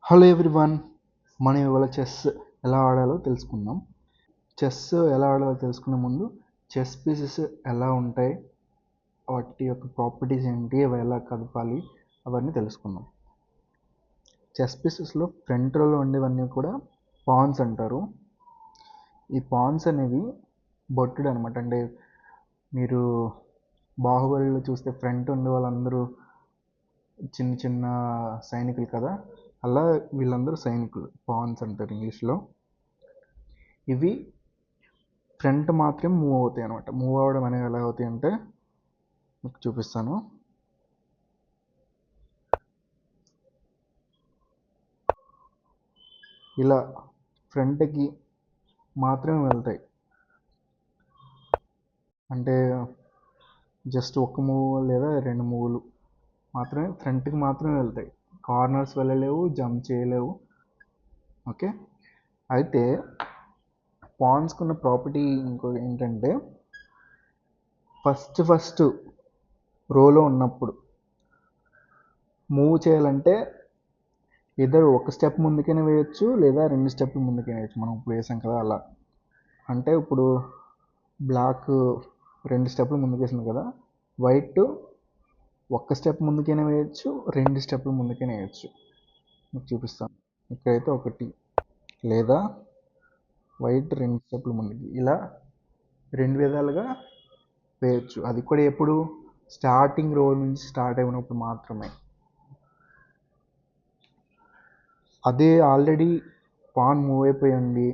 Hello everyone, మనం ఇవాళ chess ఎలా ఆడాలో తెలుసుకుందాం. చెస్ ఎలా ఆడాలో తెలుసుకునే ముందు చెస్ పీసెస్ ఎలా ఉంటాయి, వాటి యొక్క ప్రాపర్టీస్ ఏంటి, అవి ఎలా కదపాలి అవన్నీ తెలుసుకుందాం. చెస్ పీసెస్లో ఫ్రంట్ రోలో ఉండేవన్నీ కూడా పాన్స్ అంటారు. ఈ పాన్స్ అనేవి బొట్టుడు అనమాట. అంటే మీరు బాహుబలిలో చూస్తే ఫ్రంట్ ఉండే వాళ్ళందరూ చిన్న చిన్న సైనికులు కదా, అలా వీళ్ళందరూ సైనికులు, పాన్స్ అంటారు ఇంగ్లీష్లో. ఇవి ఫ్రంట్ మాత్రమే మూవ్ అవుతాయి అనమాట. మూవ్ అవ్వడం అనేవి ఎలా అవుతాయి అంటే మీకు చూపిస్తాను. ఇలా ఫ్రంట్కి మాత్రమే వెళ్తాయి. అంటే జస్ట్ ఒక మూవ్ లేదా రెండు మూవ్లు మాత్రమే ఫ్రంట్కి మాత్రమే వెళ్తాయి. కార్నర్స్ వెళ్ళలేవు, జంప్ చేయలేవు. ఓకే, అయితే పాన్స్కున్న ప్రాపర్టీ ఇంకోటి ఏంటంటే ఫస్ట్ రోలో ఉన్నప్పుడు మూవ్ చేయాలంటే ఇద్దరు ఒక స్టెప్ ముందుకైనా వేయచ్చు, లేదా రెండు స్టెప్లు ముందుకైనా వేయచ్చు. మనం ఇప్పుడు వేసాం కదా అలా. అంటే ఇప్పుడు బ్లాక్ రెండు స్టెప్లు ముందుకు వేసింది కదా, వైట్ ఒక్క స్టెప్ ముందుకైనా వేయచ్చు, రెండు స్టెప్లు ముందుకైనా వేయచ్చు. మీకు చూపిస్తాను. ఇక్కడైతే ఒకటి, లేదా వైట్ రెండు స్టెప్లు ముందుకి, ఇలా రెండు విధాలుగా వేయచ్చు. అది కూడా ఎప్పుడు స్టార్టింగ్ రో నుంచి స్టార్ట్ అయినప్పుడు మాత్రమే. అదే ఆల్రెడీ పాన్ మూవ్ అయిపోయింది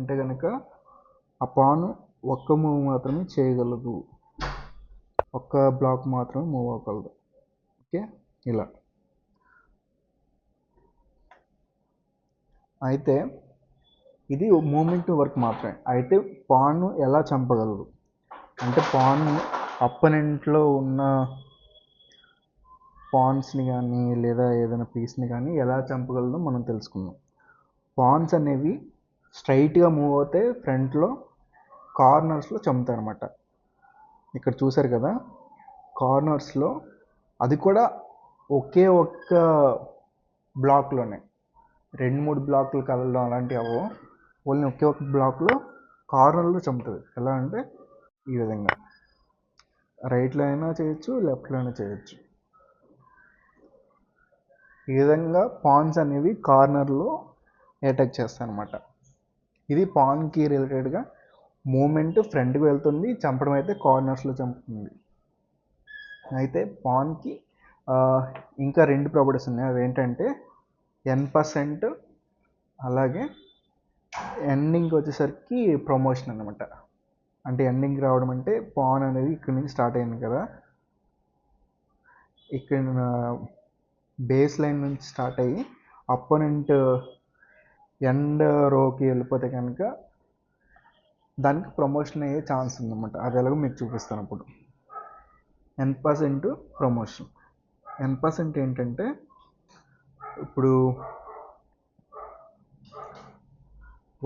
ఉంటే కనుక ఆ పాన్ ఒక్క మూవ్ మాత్రమే చేయగలదు, ఒక్క బ్లాక్ మాత్రమే మూవ్ అవ్వగలదు. ఓకే, ఇలా. అయితే ఇది మూమెంట్ వర్క్ మాత్రమే. అయితే పాన్ ఎలా చంపగలదు అంటే పాన్ అప్పనెంట్లో ఉన్న పాన్స్ని కానీ లేదా ఏదైనా పీస్ని కానీ ఎలా చంపగలదో మనం తెలుసుకుందాం. పాన్స్ అనేవి స్ట్రైట్గా మూవ్ అవుతే ఫ్రంట్లో కార్నర్స్లో చంపుతాయి అనమాట. ఇక్కడ చూసారు కదా, కార్నర్స్లో, అది కూడా ఒకే ఒక్క బ్లాక్లోనే, రెండు మూడు బ్లాక్లు కదలడం అలాంటివి అవ్వవు. ఓన్లీ ఒకే ఒక్క బ్లాక్లో కార్నర్లో చంపుతుంది. ఎలా అంటే ఈ విధంగా రైట్లో అయినా చేయొచ్చు, లెఫ్ట్లో అయినా చేయొచ్చు. ఈ విధంగా పాన్స్ అనేవి కార్నర్లో అటాక్ చేస్తాయి అనమాట. ఇది పాన్కి రిలేటెడ్గా మూమెంట్ ఫ్రంట్కి వెళ్తుంది, చంపడం అయితే కార్నర్స్లో చంపుతుంది. అయితే పాన్కి ఇంకా రెండు ప్రాపర్టీస్ ఉన్నాయి. అవి ఏంటంటే N%, అలాగే ఎండింగ్ వచ్చేసరికి ప్రమోషన్ అనమాట. అంటే ఎండింగ్ రావడం అంటే పాన్ అనేది ఇక్కడ నుంచి స్టార్ట్ అయింది కదా, ఇక్కడ బేస్ లైన్ నుంచి స్టార్ట్ అయ్యి అపోనెంట్ ఎండ్ రోకి వెళ్ళిపోతే కనుక దానికి ప్రమోషన్ అయ్యే ఛాన్స్ ఉందన్నమాట. అది ఎలాగో మీకు చూపిస్తాను అప్పుడు. N% promotion. N% ఏంటంటే ఇప్పుడు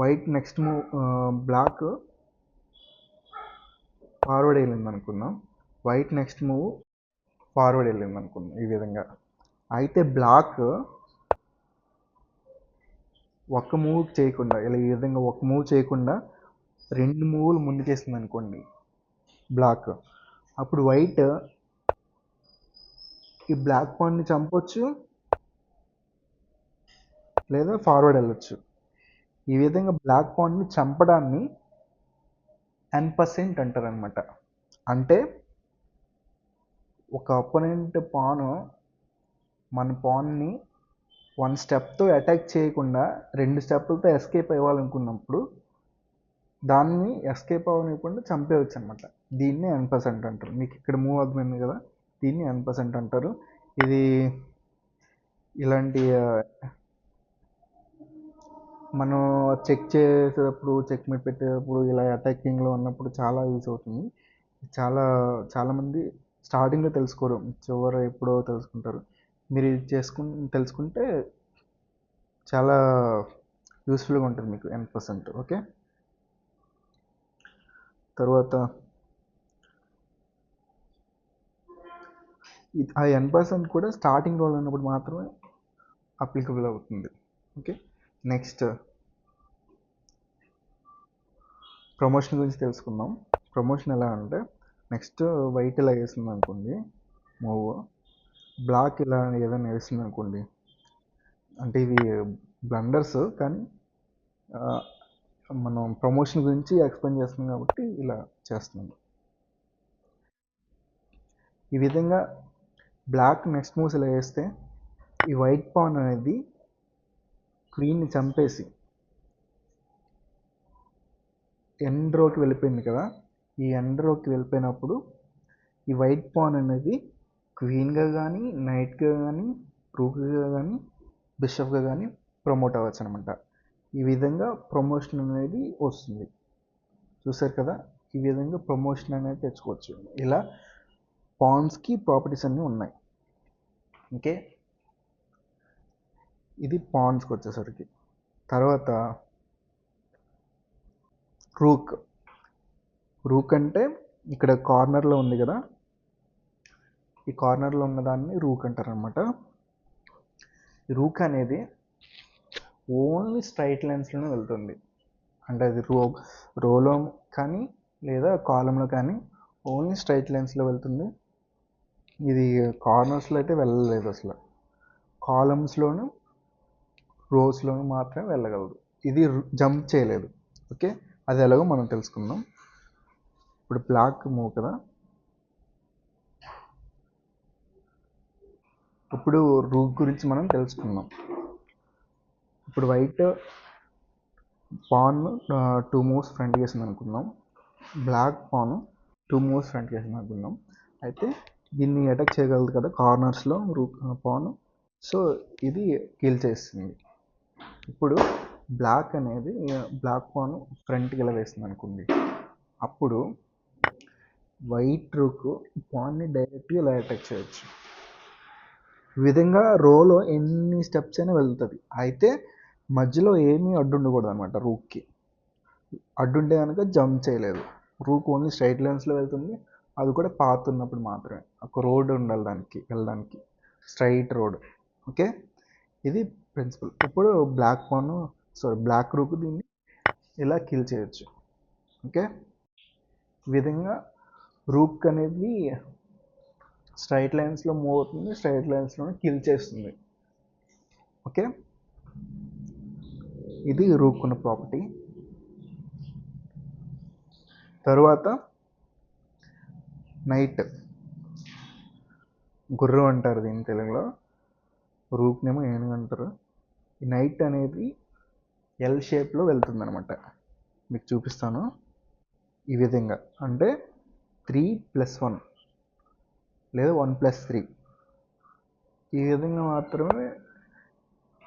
white next move, black forward వెళ్ళింది అనుకుందాం, వైట్ నెక్స్ట్ మూవ్ ఫార్వర్డ్ వెళ్ళింది అనుకుందాం ఈ విధంగా. అయితే బ్లాక్ ఒక్క మూవ్ చేయకుండా, ఇలా ఈ విధంగా ఒక్క మూవ్ చేయకుండా రెండు మూవ్లు ముందుకేస్తుంది అనుకోండి బ్లాక్, అప్పుడు వైట్ ఈ బ్లాక్ పాయింట్ని చంపొచ్చు, లేదా ఫార్వర్డ్ వెళ్ళొచ్చు. ఈ విధంగా బ్లాక్ పాయింట్ని చంపడాన్ని N% అంటారు అనమాట. అంటే ఒక అపోనెంట్ పాను మన పాన్ని వన్ స్టెప్తో అటాక్ చేయకుండా రెండు స్టెప్లతో ఎస్కేప్ అవ్వాలనుకున్నప్పుడు దాన్ని ఎస్కేప్ అవ్వనివ్వకుండా చంపేయచ్చు అనమాట. దీన్ని N% అంటారు. మీకు ఇక్కడ మూవ్ అవుతుంది కదా, దీన్ని N% అంటారు. ఇది ఇలాంటి మనం చెక్ చేసేటప్పుడు, చెక్ మేట్ పెట్టేటప్పుడు, ఇలా అటాకింగ్లో ఉన్నప్పుడు చాలా యూజ్ అవుతుంది. చాలామంది స్టార్టింగ్లో తెలుసుకోరు, చివరి ఎప్పుడో తెలుసుకుంటారు. మీరు ఇది తెలుసుకుంటే చాలా యూస్ఫుల్గా ఉంటుంది మీకు N%. ఓకే, తర్వాత ఆ n% కూడా స్టార్టింగ్ రోల్ ఉన్నప్పుడు మాత్రమే అప్లికబుల్ అవుతుంది. ఓకే, నెక్స్ట్ ప్రమోషన్ గురించి తెలుసుకుందాం. ప్రమోషన్ ఎలా అంటే, నెక్స్ట్ వైట్ ఇలా వేసింది అనుకోండి మూవ్, బ్లాక్ ఇలా ఏదైనా వేసింది అనుకోండి, అంటే ఇవి బ్లండర్స్ కానీ మనం ప్రమోషన్ గురించి ఎక్స్ప్లెయిన్ చేస్తున్నాం కాబట్టి ఇలా చేస్తున్నాం. ఈ విధంగా బ్లాక్ నెక్స్ట్ మూవ్స్ ఇలా వేస్తే ఈ వైట్ పాన్ అనేది క్వీన్ని చంపేసి ఎండ్ రోకి వెళ్ళిపోయింది కదా, ఈ ఎండ్ రోకి వెళ్ళిపోయినప్పుడు ఈ వైట్ పాన్ అనేది క్వీన్గా కానీ, నైట్గా కానీ, రూక్గా కానీ, బిషప్గా కానీ ప్రమోట్ అవ్వచ్చు అనమాట. ఈ విధంగా ప్రమోషన్ అనేది వస్తుంది. చూసారు కదా, ఈ విధంగా ప్రమోషన్ అనేది తెచ్చుకోవచ్చు. ఇలా పాన్స్కి ప్రాపర్టీస్ అన్నీ ఉన్నాయి. ఓకే, ఇది పాన్స్కి వచ్చేసరికి. తర్వాత రూక్. రూక్ అంటే ఇక్కడ కార్నర్లో ఉంది కదా, ఈ కార్నర్లో ఉన్నదాన్ని రూక్ అంటారు అనమాట. రూక్ అనేది ఓన్లీ స్ట్రైట్ లైన్స్లోనే వెళ్తుంది. అంటే అది రోలో కానీ లేదా కాలంలో కానీ ఓన్లీ స్ట్రైట్ లైన్స్లో వెళ్తుంది. ఇది కార్నర్స్లో అయితే వెళ్ళలేదు అసలు. కాలమ్స్లోను రోస్లోను మాత్రమే వెళ్ళగలదు. ఇది జంప్ చేయలేదు. ఓకే, అది ఎలాగో మనం తెలుసుకుందాం. ఇప్పుడు బ్లాక్ మూవ్ కదా, ఇప్పుడు రూక్ గురించి మనం తెలుసుకుందాం. ఇప్పుడు వైట్ పాన్ 2 మూవ్స్ ఫ్రంట్ చేసింది అనుకుందాం, బ్లాక్ పాన్ 2 మూవ్స్ ఫ్రంట్ చేసింది అనుకుందాం. అయితే దీన్ని అటాక్ చేయగలదు కదా కార్నర్స్లో రూక్ పాన్, సో ఇది కిల్ చేస్తుంది. ఇప్పుడు బ్లాక్ అనేది బ్లాక్ పాన్ ఫ్రంట్కి ఇలా వేస్తుంది అనుకోండి, అప్పుడు వైట్ రూక్ పాన్ని డైరెక్ట్గా ఇలా అటాక్ చేయొచ్చు. ఈ విధంగా రోలో ఎన్ని స్టెప్స్ అయినా వెళ్తుంది. అయితే మధ్యలో ఏమీ అడ్డు ఉండకూడదు అనమాట. రూక్కి అడ్డుంటే కనుక జంప్ చేయలేదు. రూక్ ఓన్లీ స్ట్రైట్ లైన్స్లో వెళ్తుంది, అది కూడా పాత్ ఉన్నప్పుడు మాత్రమే. ఒక రోడ్ ఉండాలి దానికి వెళ్ళడానికి, స్ట్రైట్ రోడ్. ఓకే, ఇది ప్రిన్సిపల్. ఇప్పుడు బ్లాక్ రూక్ దీన్ని ఇలా కిల్ చేయొచ్చు. ఓకే, ఈ విధంగా రూక్ అనేది స్ట్రైట్ లైన్స్లో మూవ్ అవుతుంది, స్ట్రైట్ లైన్స్లోనే కిల్ చేస్తుంది. ఓకే, ఇది రూక్ ఉన్న ప్రాపర్టీ. తరువాత నైట్, గుర్రం అంటారు దీన్ని తెలుగులో, రూక్నేమో ఏనుగు అంటారు. ఈ నైట్ అనేది ఎల్ షేప్లో వెళ్తుంది అనమాట. మీకు చూపిస్తాను. ఈ విధంగా అంటే 3+1 లేదా 1+3, ఈ విధంగా మాత్రమే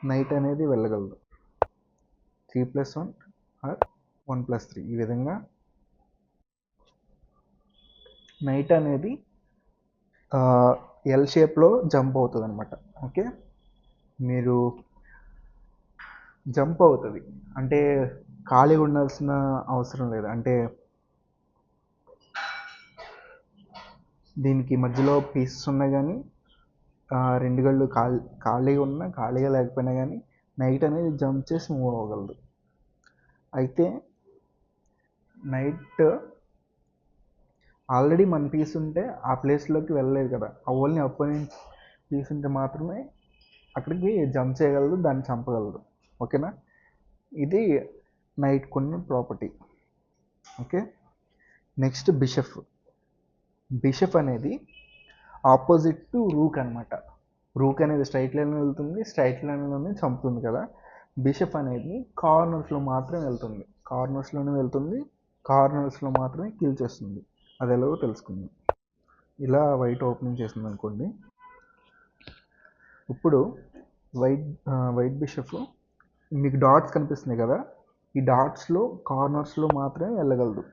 నైట్ అనేది వెళ్ళగలదు. 3+1 ఆర్ 1+3, ఈ విధంగా నైట్ అనేది ఎల్ షేప్లో జంప్ అవుతుంది అనమాట. ఓకే, మీరు జంప్ అవుతుంది అంటే ఖాళీగా ఉండాల్సిన అవసరం లేదు. అంటే దీనికి మధ్యలో పీసెస్ ఉన్నా కానీ, రెండు గళ్ళు ఖాళీగా ఉన్నా ఖాళీగా లేకపోయినా కానీ నైట్ అనేది జంప్ చేసి మూవ్ అవ్వగలదు. అయితే నైట్ ఆల్రెడీ మన పీస్ ఉంటే ఆ ప్లేస్లోకి వెళ్ళలేదు కదా, ఓన్లీ అపోనెంట్ పీస్ ఉంటే మాత్రమే అక్కడికి జంప్ చేయగలదు, దాన్ని చంపగలదు. ఓకేనా, ఇది నైట్ కొన్ని ప్రాపర్టీ. ఓకే, నెక్స్ట్ బిషప్ అనేది ఆపోజిట్ టు రూక్ అనమాట. రూక్ అనేది స్ట్రైట్ లైన్లో వెళ్తుంది, స్ట్రైట్ లైన్లోనే చంపుతుంది కదా. బిషప్ అనేది కార్నర్స్లో మాత్రమే వెళ్తుంది, కార్నర్స్లో మాత్రమే కిల్ చేస్తుంది. అది ఎలాగో తెలుసుకుందాం. ఇలా వైట్ ఓపెనింగ్ చేసింది అనుకోండి. ఇప్పుడు వైట్ బిషప్ మీకు డాట్స్ కనిపిస్తున్నాయి కదా, ఈ డాట్స్లో కార్నర్స్లో మాత్రమే వెళ్ళగలదు.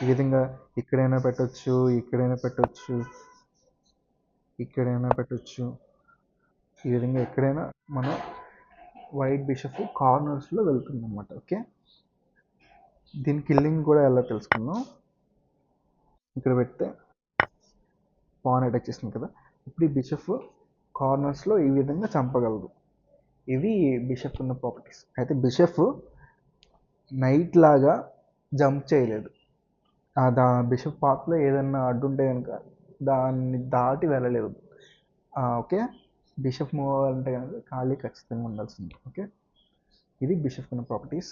ఈ విధంగా ఇక్కడైనా పెట్టచ్చు, ఇక్కడైనా పెట్టచ్చు, ఇక్కడైనా పెట్టచ్చు. ఈ విధంగా ఎక్కడైనా మన వైట్ బిషప్ కార్నర్స్లో వెళ్తుంది అనమాట. ఓకే, దీని కిల్లింగ్ కూడా ఎలా తెలుసుకుందాం. ఇక్కడ పెడితే పాన్ అటాక్ చేస్తుంది కదా, ఇప్పుడు ఈ బిషప్ కార్నర్స్లో ఈ విధంగా చంపగలదు. ఇవి బిషప్ ఉన్న ప్రాపర్టీస్. అయితే బిషప్ నైట్ లాగా జంప్ చేయలేదు. బిషప్ పాత్లో ఏదన్నా అడ్డుంటే కనుక దాన్ని దాటి వెళ్ళలేదు. ఓకే, బిషప్ మూవ్ అవ్వాలంటే కనుక ఖాళీ ఖచ్చితంగా ఉండాల్సింది. ఓకే, ఇది బిషప్ ఉన్న ప్రాపర్టీస్.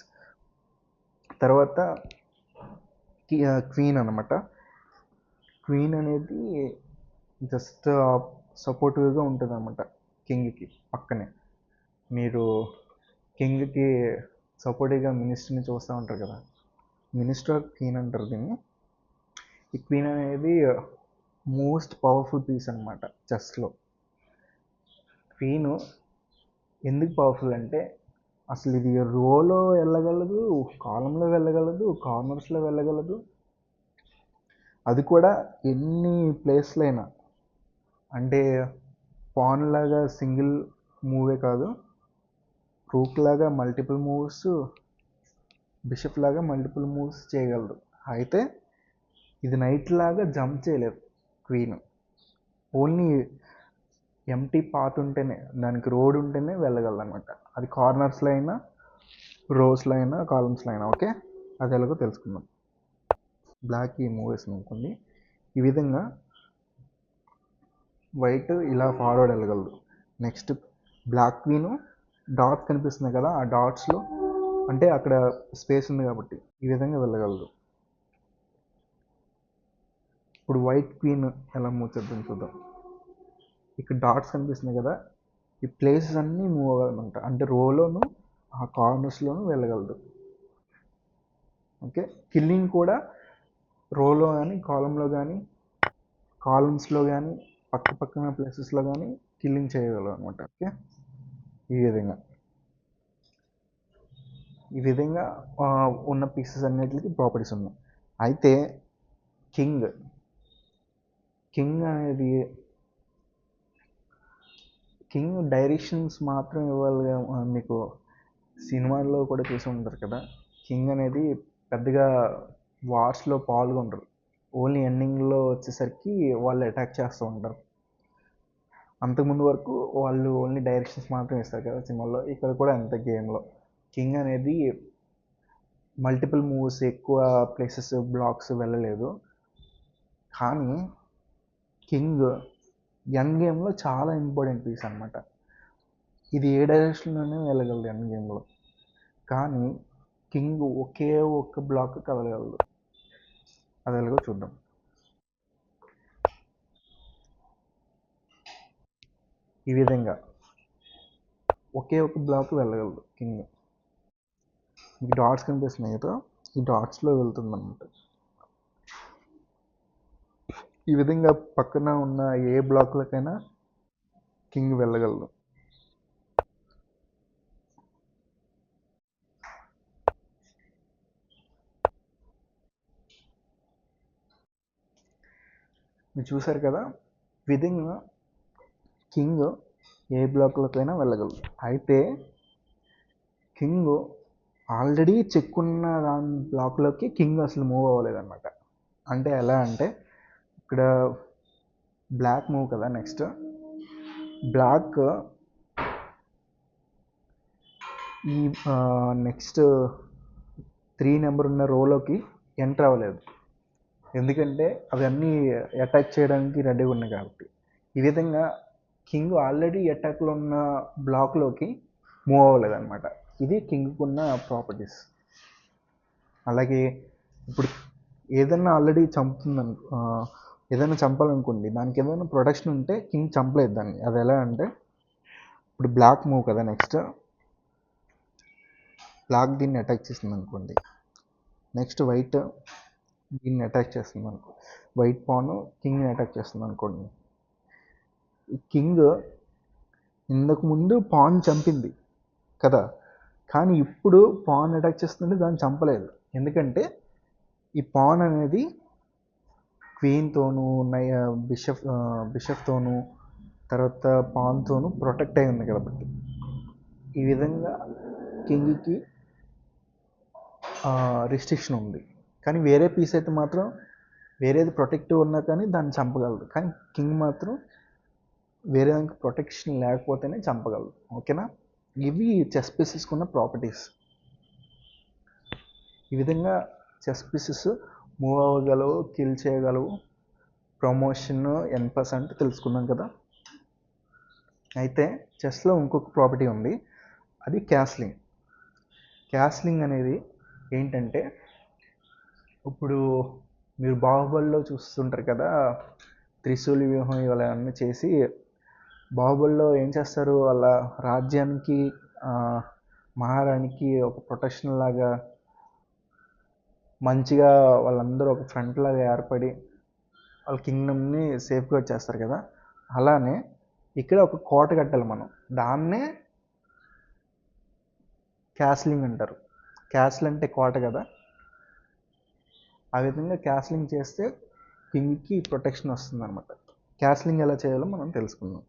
తర్వాత క్వీన్ అనమాట. క్వీన్ అనేది జస్ట్ సపోర్టివ్గా ఉంటుంది అనమాట కింగ్కి పక్కనే. మీరు కింగ్కి సపోర్టివ్గా మినిస్టర్ని చూస్తూ ఉంటారు కదా, మినిస్టర్ క్వీన్ అంటారు దీన్ని. ఈ క్వీన్ అనేది మోస్ట్ పవర్ఫుల్ పీస్ అనమాట చెస్లో. క్వీన్ ఎందుకు పవర్ఫుల్ అంటే అసలు ఇది రోలో వెళ్ళగలదు, కాలంలో వెళ్ళగలదు, కార్నర్స్లో వెళ్ళగలదు. అది కూడా ఎన్ని ప్లేస్లో అయినా. అంటే పాన్ లాగా సింగిల్ మూవే కాదు, రూక్ లాగా మల్టిపుల్ మూవ్స్, బిషప్ లాగా మల్టిపుల్ మూవ్స్ చేయగలరు. అయితే ఇది నైట్ లాగా జంప్ చేయలేదు క్వీన్. ఓన్లీ ఎంటీ పాత్ ఉంటేనే, దానికి రోడ్ ఉంటేనే వెళ్ళగలదు అనమాట. అది కార్నర్స్లో అయినా, రోస్లో అయినా, కాలమ్స్లో అయినా. ఓకే, అది ఎలాగో తెలుసుకుందాం. బ్లాక్ ఈ మూవ్ వేసింది అనుకోండి, ఈ విధంగా వైట్ ఇలా ఫార్వర్డ్ వెళ్ళగలదు. నెక్స్ట్ బ్లాక్ క్వీను డాట్స్ కనిపిస్తున్నాయి కదా, ఆ డాట్స్లో అంటే అక్కడ స్పేస్ ఉంది కాబట్టి ఈ విధంగా వెళ్ళగలదు. ఇప్పుడు వైట్ క్వీన్ ఎలా మూవ్ చేద్దాం చూద్దాం. ఇక్కడ డాట్స్ కనిపిస్తున్నాయి కదా, ఈ ప్లేసెస్ అన్నీ మూవ్ అవ్వాలన్నమాట. అంటే రోలోను ఆ కార్నర్స్లోనూ వెళ్ళగలదు. ఓకే, కిల్లింగ్ కూడా రోలో కానీ, కాలంలో కానీ, కాలమ్స్లో కానీ, పక్క పక్కన ప్లేసెస్లో కానీ కిల్లింగ్ చేయగలరు అనమాట. ఓకే, ఈ విధంగా ఉన్న పీసెస్ అన్నిటికి ప్రాపర్టీస్ ఉన్నాయి. అయితే కింగ్ అనేది కింగ్ డైరెక్షన్స్ మాత్రం ఇవ్వాలి. మీకు సినిమాల్లో కూడా చూసి ఉంటారు కదా, కింగ్ అనేది పెద్దగా వార్స్లో పాల్గొనరు. ఓన్లీ ఎండింగ్లో వచ్చేసరికి వాళ్ళు అటాక్ చేస్తూ ఉంటారు. అంతకుముందు వరకు వాళ్ళు ఓన్లీ డైరెక్షన్స్ మాత్రం ఇస్తారు కదా సినిమాల్లో. ఇక్కడ కూడా అంత గేమ్లో కింగ్ అనేది మల్టిపుల్ మూవ్స్, ఎక్కువ ప్లేసెస్, బ్లాక్స్ వెళ్ళలేదు. కానీ కింగ్ ఎండ్ గేమ్లో చాలా ఇంపార్టెంట్ పీస్ అనమాట. ఇది ఏ డైరెక్షన్లోనే వెళ్ళగలదు ఎండ్ గేమ్లో. కానీ కింగ్ ఒకే ఒక్క బ్లాక్ కదలగలదు. అది ఎలాగో చూద్దాం. ఈ విధంగా ఒకే ఒక బ్లాక్ వెళ్ళగలదు కింగ్. ఈ డాట్స్ కనిపిస్తున్నాయి కదా, ఈ డాట్స్లో వెళ్తుందన్నమాట. ఈ విధంగా పక్కన ఉన్న ఏ బ్లాక్లకైనా కింగ్ వెళ్ళగలదు. మీరు చూసారు కదా, విధంగా కింగ్ ఏ బ్లాక్లకైనా వెళ్ళగలదు. అయితే కింగ్ ఆల్రెడీ చెక్కున్న దాని బ్లాక్లోకి కింగ్ అసలు మూవ్ అవ్వలేదన్నమాట. అంటే ఎలా అంటే ఇక్కడ బ్లాక్ మూవ్ కదా, నెక్స్ట్ బ్లాక్ ఈ నెక్స్ట్ 3 నెంబర్ ఉన్న రోలోకి ఎంటర్ అవ్వలేదు. ఎందుకంటే అవన్నీ అటాక్ చేయడానికి రెడీగా ఉన్నాయి కాబట్టి. ఈ విధంగా కింగ్ ఆల్రెడీ అటాక్లో ఉన్న బ్లాక్లోకి మూవ్ అవ్వలేదు అనమాట. ఇది కింగ్కి ఉన్న ప్రాపర్టీస్. అలాగే ఇప్పుడు ఏదైనా ఆల్రెడీ ఏదైనా చంపాలనుకోండి, దానికి ఏదైనా ప్రొటెక్షన్ ఉంటే కింగ్ చంపలేదు దాన్ని. అది ఎలా అంటే ఇప్పుడు బ్లాక్ మూవ్ కదా, నెక్స్ట్ బ్లాక్ దీన్ని అటాక్ చేసింది అనుకోండి, నెక్స్ట్ వైట్ దీన్ని అటాక్ చేస్తుంది అనుకో, వైట్ పాన్ కింగ్ని అటాక్ చేస్తుంది అనుకోండి. ఈ కింగ్ ఇంతకు ముందు పాన్ చంపింది కదా, కానీ ఇప్పుడు పాన్ అటాక్ చేస్తుంటే దాన్ని చంపలేదు. ఎందుకంటే ఈ పాన్ అనేది క్వీన్తోనూ బిషప్తోనూ తర్వాత పాన్తోనూ ప్రొటెక్ట్ అయి ఉంది కాబట్టి. ఈ విధంగా కింగ్కి రిస్ట్రిక్షన్ ఉంది. కానీ వేరే పీస్ అయితే మాత్రం వేరేది ప్రొటెక్టివ్ ఉన్నా కానీ దాన్ని చంపగలదు. కానీ కింగ్ మాత్రం వేరే దానికి ప్రొటెక్షన్ లేకపోతేనే చంపగలదు. ఓకేనా? ఇవి చెస్ పీసెస్కి ఉన్న ప్రాపర్టీస్. ఈ విధంగా చెస్ పీసెస్ మూవ్ అవ్వగలవు, కిల్ చేయగలవు, ప్రమోషన్ N% తెలుసుకున్నాం కదా. అయితే చెస్లో ఇంకొక ప్రాపర్టీ ఉంది, అది క్యాస్లింగ్. క్యాస్లింగ్ అనేది ఏంటంటే, ఇప్పుడు మీరు బాహుబలిలో చూస్తుంటారు కదా, త్రిశూలి వ్యూహం ఇవన్నీ చేసి బాహుబలిలో ఏం చేస్తారు, వాళ్ళ రాజ్యానికి మహారాణికి ఒక ప్రొటెక్షన్ లాగా మంచిగా వాళ్ళందరూ ఒక ఫ్రంట్ లాగా ఏర్పడి వాళ్ళ కింగ్డమ్ని సేఫ్గార్డ్ చేస్తారు కదా. అలానే ఇక్కడ ఒక కోట కట్టాలి మనం, దాన్నే క్యాస్లింగ్ అంటారు. క్యాస్ల్ అంటే కోట కదా. ఆ విధంగా క్యాస్లింగ్ చేస్తే కింగ్కి ప్రొటెక్షన్ వస్తుంది అనమాట. క్యాస్లింగ్ ఎలా చేయాలో మనం తెలుసుకుందాం.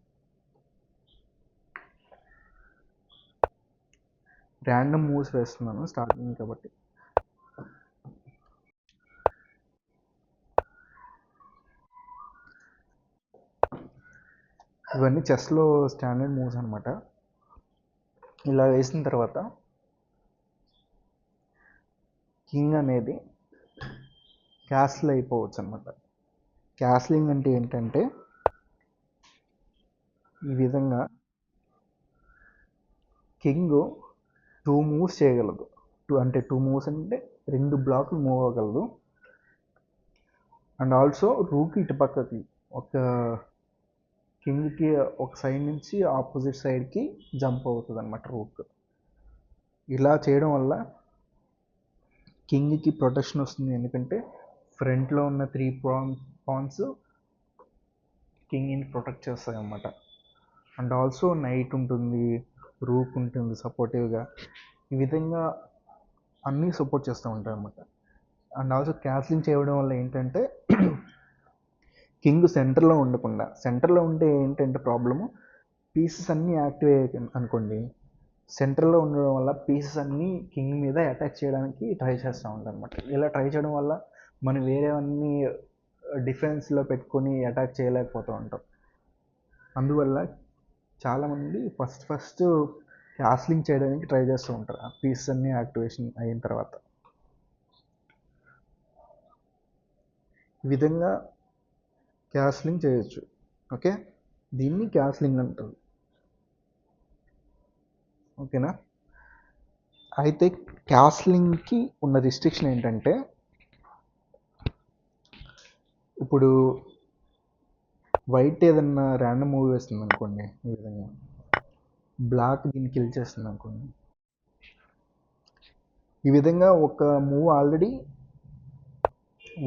ర్యాండమ్ మూవ్స్ వేస్తున్నాను స్టార్టింగ్ కాబట్టి. ఇవన్నీ చెస్లో స్టాండర్డ్ మూవ్స్ అనమాట. ఇలా వేసిన తర్వాత కింగ్ అనేది క్యాస్ల్ అయిపోవచ్చు అనమాట. క్యాస్లింగ్ అంటే ఏంటంటే, ఈ విధంగా కింగ్ 2 మూవ్స్ చేయగలదు. 2 మూవ్స్ అంటే 2 బ్లాక్లు మూవ్ అవ్వగలదు. అండ్ ఆల్సో రూక్ ఇటు పక్కకి ఒక కింగ్కి ఒక సైడ్ నుంచి ఆపోజిట్ సైడ్కి జంప్ అవుతుంది అనమాట రూక్. ఇలా చేయడం వల్ల కింగ్కి ప్రొటెక్షన్ వస్తుంది, ఎందుకంటే ఫ్రంట్లో ఉన్న 3 పాన్స్ కింగ్ని ప్రొటెక్ట్ చేస్తాయి అన్నమాట. అండ్ ఆల్సో నైట్ ఉంటుంది, రూక్ ఉంటుంది సపోర్టివ్గా. ఈ విధంగా అన్నీ సపోర్ట్ చేస్తూ ఉంటాయి అన్నమాట. అండ్ ఆల్సో క్యాస్లింగ్ చేయడం వల్ల ఏంటంటే, కింగ్ సెంటర్లో ఉండకుండా, సెంటర్లో ఉంటే ఏంటంటే ప్రాబ్లము, పీసెస్ అన్నీ యాక్టివ్ అయ్యాయి అనుకోండి, సెంటర్లో ఉండడం వల్ల పీసెస్ అన్నీ కింగ్ మీద అటాక్ చేయడానికి ట్రై చేస్తూ ఉంటాయి అనమాట. ఇలా ట్రై చేయడం వల్ల మనం వేరేవన్నీ డిఫెన్స్లో పెట్టుకొని అటాక్ చేయలేకపోతూ ఉంటాం. అందువల్ల చాలామంది ఫస్ట్ క్యాస్లింగ్ చేయడానికి ట్రై చేస్తూ ఉంటారు, ఆ పీసెస్ అన్నీ యాక్టివేషన్ అయిన తర్వాత. ఈ విధంగా క్యాస్లింగ్ చేయొచ్చు. ఓకే, దీన్ని క్యాస్లింగ్ అంటారు. ఓకేనా? అయితే క్యాస్లింగ్కి ఉన్న రిస్ట్రిక్షన్ ఏంటంటే, ఇప్పుడు వైట్ ఏదన్నా ర్యాండమ్ మూవ్ వేస్తుంది అనుకోండి, ఈ విధంగా బ్లాక్ దీన్ని కిల్ చేస్తుంది అనుకోండి, ఈ విధంగా ఒక move already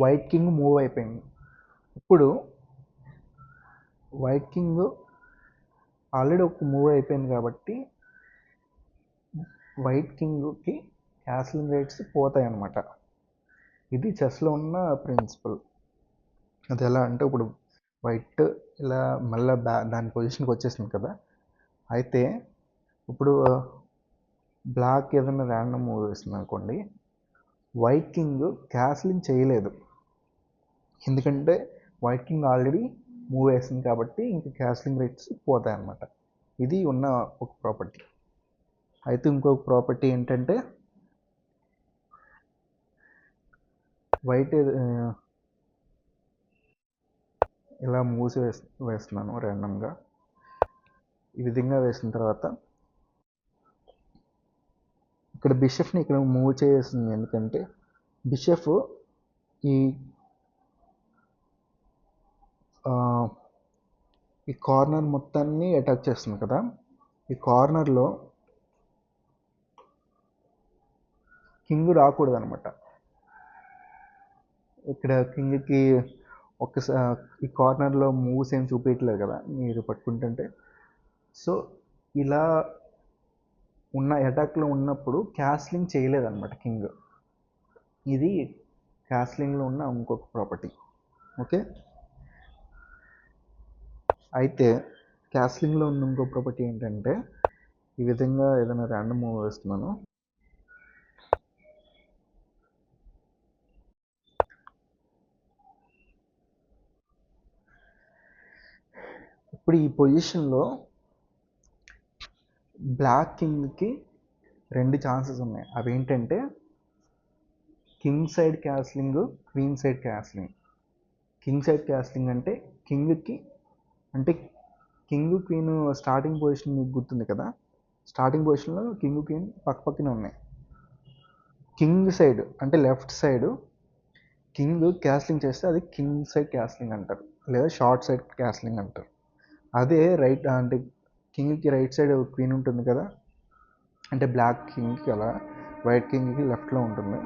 white king move అయిపోయింది. ఇప్పుడు వైట్ కింగ్ ఆల్రెడీ ఒక మూవ్ అయిపోయింది కాబట్టి వైట్ కింగ్కి క్యాస్లింగ్ రైట్స్ పోతాయి అన్నమాట. ఇది చెస్లో ఉన్న ప్రిన్సిపల్. అది ఎలా అంటే, ఇప్పుడు వైట్ ఇలా మళ్ళీ దాని పొజిషన్కి వచ్చేసింది కదా. అయితే ఇప్పుడు బ్లాక్ ఏదైనా ర్యాండమ్ మూవ్ వేస్తుంది అనుకోండి, వైట్ కింగ్ క్యాస్లింగ్ చేయలేదు, ఎందుకంటే వైట్ కింగ్ ఆల్రెడీ మూవ్ వేసింది కాబట్టి ఇంక క్యాస్లింగ్ రైట్స్ పోతాయి అన్నమాట. ఇది ఉన్న ఒక ప్రాపర్టీ. అయితే ఇంకొక ప్రాపర్టీ ఏంటంటే, వైట్ ఇలా మూవ్స్ వేస్తున్నాను ర్యాండమ్గా. ఈ విధంగా వేసిన తర్వాత ఇక్కడ బిషప్ని ఇక్కడ మూవ్ చేస్తుంది, ఎందుకంటే బిషప్ ఈ కార్నర్ మొత్తాన్ని అటాక్ చేస్తుంది కదా. ఈ కార్నర్లో కింగ్ రాకూడదు అనమాట. ఇక్కడ కింగ్కి ఈ కార్నర్లో మూవ్స్ ఏం చూపించట్లేదు కదా మీరు పట్టుకుంటుంటే. సో ఇలా ఉన్న అటాక్లో ఉన్నప్పుడు క్యాస్లింగ్ చేయలేదన్నమాట కింగ్. ఇది క్యాస్లింగ్లో ఉన్న ఇంకొక ప్రాపర్టీ. ఓకే, అయితే క్యాస్లింగ్లో ఉన్న ఇంకో ప్రాపర్టీ ఏంటంటే, ఈ విధంగా ఏదైనా ర్యాండమ్ మూవ్ వేస్తున్నాను, ఇప్పుడు ఈ పొజిషన్లో బ్లాక్ కింగ్కి 2 ఛాన్సెస్ ఉన్నాయి. అవి ఏంటంటే king side castling, queen side castling. King side castling అంటే కింగ్కి, అంటే కింగ్ క్వీన్ స్టార్టింగ్ పొజిషన్ మీకు గుర్తుంది కదా, స్టార్టింగ్ పొజిషన్లో కింగ్ క్వీన్ పక్కనే ఉన్నాయి. కింగ్ సైడ్ అంటే లెఫ్ట్ సైడ్ కింగ్ క్యాస్లింగ్ చేస్తే అది కింగ్ సైడ్ క్యాస్లింగ్ అంటారు, లేదా షార్ట్ సైడ్ క్యాస్లింగ్ అంటారు. అదే రైట్ అంటే కింగ్కి రైట్ సైడ్ క్వీన్ ఉంటుంది కదా, అంటే బ్లాక్ కింగ్కి అలా వైట్ కింగ్కి లెఫ్ట్లో ఉంటుంది.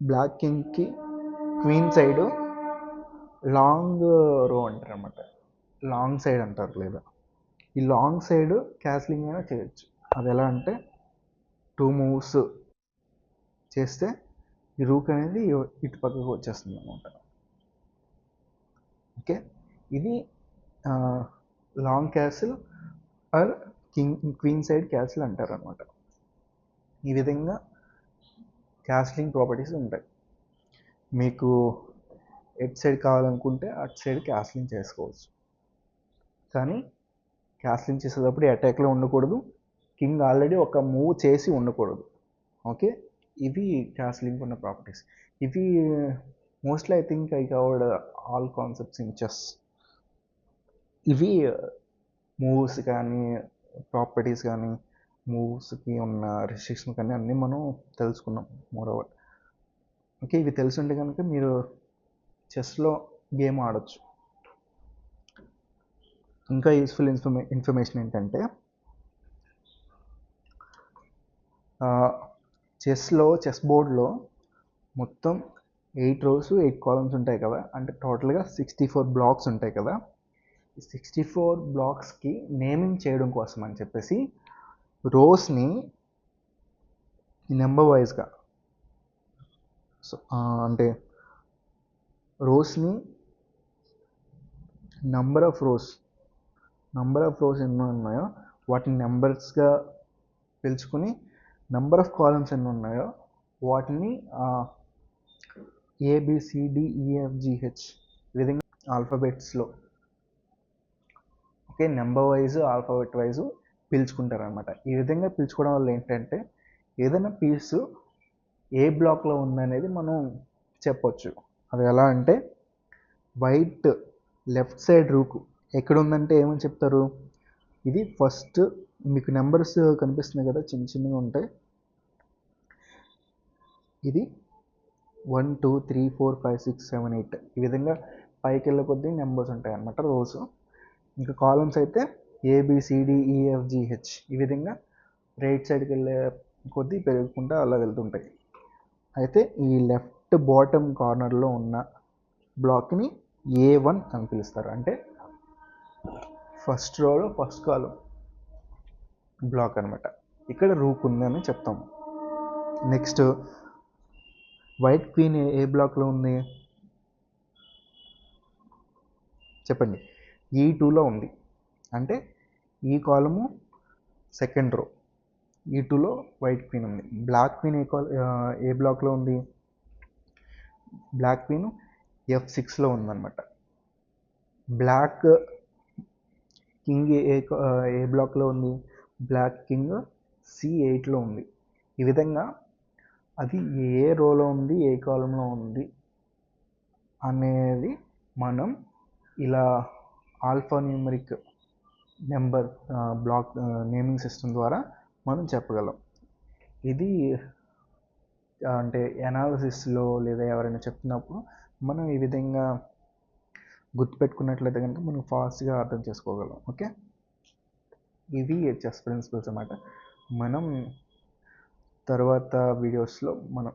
బ్లాక్ కింగ్కి క్వీన్ సైడ్ లాంగ్ రో అంటారు అన్నమాట, లాంగ్ సైడ్ అంటారు. లేదా ఈ లాంగ్ సైడ్ క్యాస్లింగ్ అయినా చేయొచ్చు. అది ఎలా అంటే 2 మూవ్స్ చేస్తే ఈ రూక్ అనేది ఇటు పక్కకు వచ్చేస్తుంది అనమాట. ఓకే, ఇది long castle or queen side castle అంటారు అనమాట. ఈ విధంగా క్యాస్లింగ్ ప్రాపర్టీస్ ఉంటాయి. మీకు ఎట్ సైడ్ కావాలనుకుంటే అటు సైడ్ క్యాస్లింగ్ చేసుకోవచ్చు, కానీ క్యాస్లింగ్ చేసేటప్పుడు అటాక్లో ఉండకూడదు, కింగ్ ఆల్రెడీ ఒక మూవ్ చేసి ఉండకూడదు. ఓకే, ఇవి క్యాస్లింగ్ ఉన్న ప్రాపర్టీస్. ఇవి mostly I think I covered all concepts in chess. ఇవి మూవ్స్ కానీ, ప్రాపర్టీస్ కానీ, మూవ్స్కి ఉన్న రిస్ట్రిక్షన్ కానీ అన్నీ మనం తెలుసుకున్నాం మోర్ ఓవర్. ఓకే, ఇవి తెలుసుంటే కనుక మీరు చెస్లో గేమ్ ఆడొచ్చు. ఇంకా యూస్ఫుల్ ఇన్ఫర్మేషన్ ఏంటంటే చెస్ బోర్డ్లో మొత్తం 8 rows 8 columns ఉంటాయి కదా, అంటే టోటల్గా 64 blocks ఉంటాయి కదా. ఈ 64 బ్లాక్స్కి నేమింగ్ చేయడం కోసం అని చెప్పేసి రోస్ని నెంబర్ వైజ్గా, సో అంటే రోస్ని నంబర్ ఆఫ్ రోస్ ఎన్ని ఉన్నాయో వాటిని నెంబర్స్గా పిలుచుకుని, నెంబర్ ఆఫ్ కాలమ్స్ ఎన్ని ఉన్నాయో వాటిని ABCDEFGH ఈ విధంగా ఆల్ఫాబెట్స్లో, okay, number wise alphabet wise పిలుచుకుంటారు అనమాట. ఈ విధంగా పిలుచుకోవడం వల్ల ఏంటంటే ఏదైనా పీసు ఏ బ్లాక్లో ఉందనేది మనం చెప్పొచ్చు. అది ఎలా అంటే వైట్ లెఫ్ట్ సైడ్ రూక్ ఎక్కడ ఉందంటే ఏమని చెప్తారు, ఇది ఫస్ట్ మీకు నెంబర్స్ కనిపిస్తున్నాయి కదా, చిన్నగా ఉంటాయి. ఇది 1 2 3 4 5 6 7 8 ఈ విధంగా పైకి వెళ్ళే కొద్దీ నెంబర్స్ ఉంటాయి అన్నమాట, రోస్. ఇంకా కాలమ్స్ అయితే ABCDEFGH ఈ విధంగా రైట్ సైడ్కి వెళ్ళే కొద్దీ పెరుగుకుంటూ అలా వెళ్తుంటాయి. అయితే ఈ లెఫ్ట్ బాటమ్ కార్నర్లో ఉన్న బ్లాక్ని A1 అని పిలుస్తారు, అంటే ఫస్ట్ రోలో ఫస్ట్ కాలం బ్లాక్ అనమాట. ఇక్కడ రూక్ ఉంది అని చెప్తాము. నెక్స్ట్ వైట్ క్వీన్ ఏ బ్లాక్లో ఉంది చెప్పండి, E2లో ఉంది, అంటే ఈ కాలము సెకండ్ రో, E2లో వైట్ క్వీన్ ఉంది. బ్లాక్ క్వీన్ ఏ బ్లాక్లో ఉంది, బ్లాక్ క్వీన్ F6లో ఉందన్నమాట. బ్లాక్ కింగ్ ఏ బ్లాక్లో ఉంది, బ్లాక్ కింగ్ C8లో ఉంది. ఈ విధంగా అది ఏ రోలో ఉంది, ఏ కాలంలో ఉంది అనేది మనం ఇలా alpha numeric number block naming system ద్వారా మనం చెప్పగలం. ఇది అంటే అనాలిసిస్లో లేదా ఎవరైనా చెప్తున్నప్పుడు మనం ఈ విధంగా గుర్తుపెట్టుకున్నట్లయితే కనుక మనం ఫాస్ట్గా అర్థం చేసుకోగలం. ఓకే, ఇవి చెస్ ప్రిన్సిపల్స్ అన్నమాట. మనం తర్వాత వీడియోస్లో మనం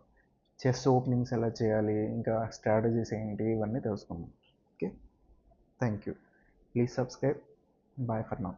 చెస్ ఓపెనింగ్స్ ఎలా చేయాలి, ఇంకా స్ట్రాటజీస్ ఏంటి, ఇవన్నీ తెలుసుకుందాం. Okay, thank you. Please subscribe. Bye for now.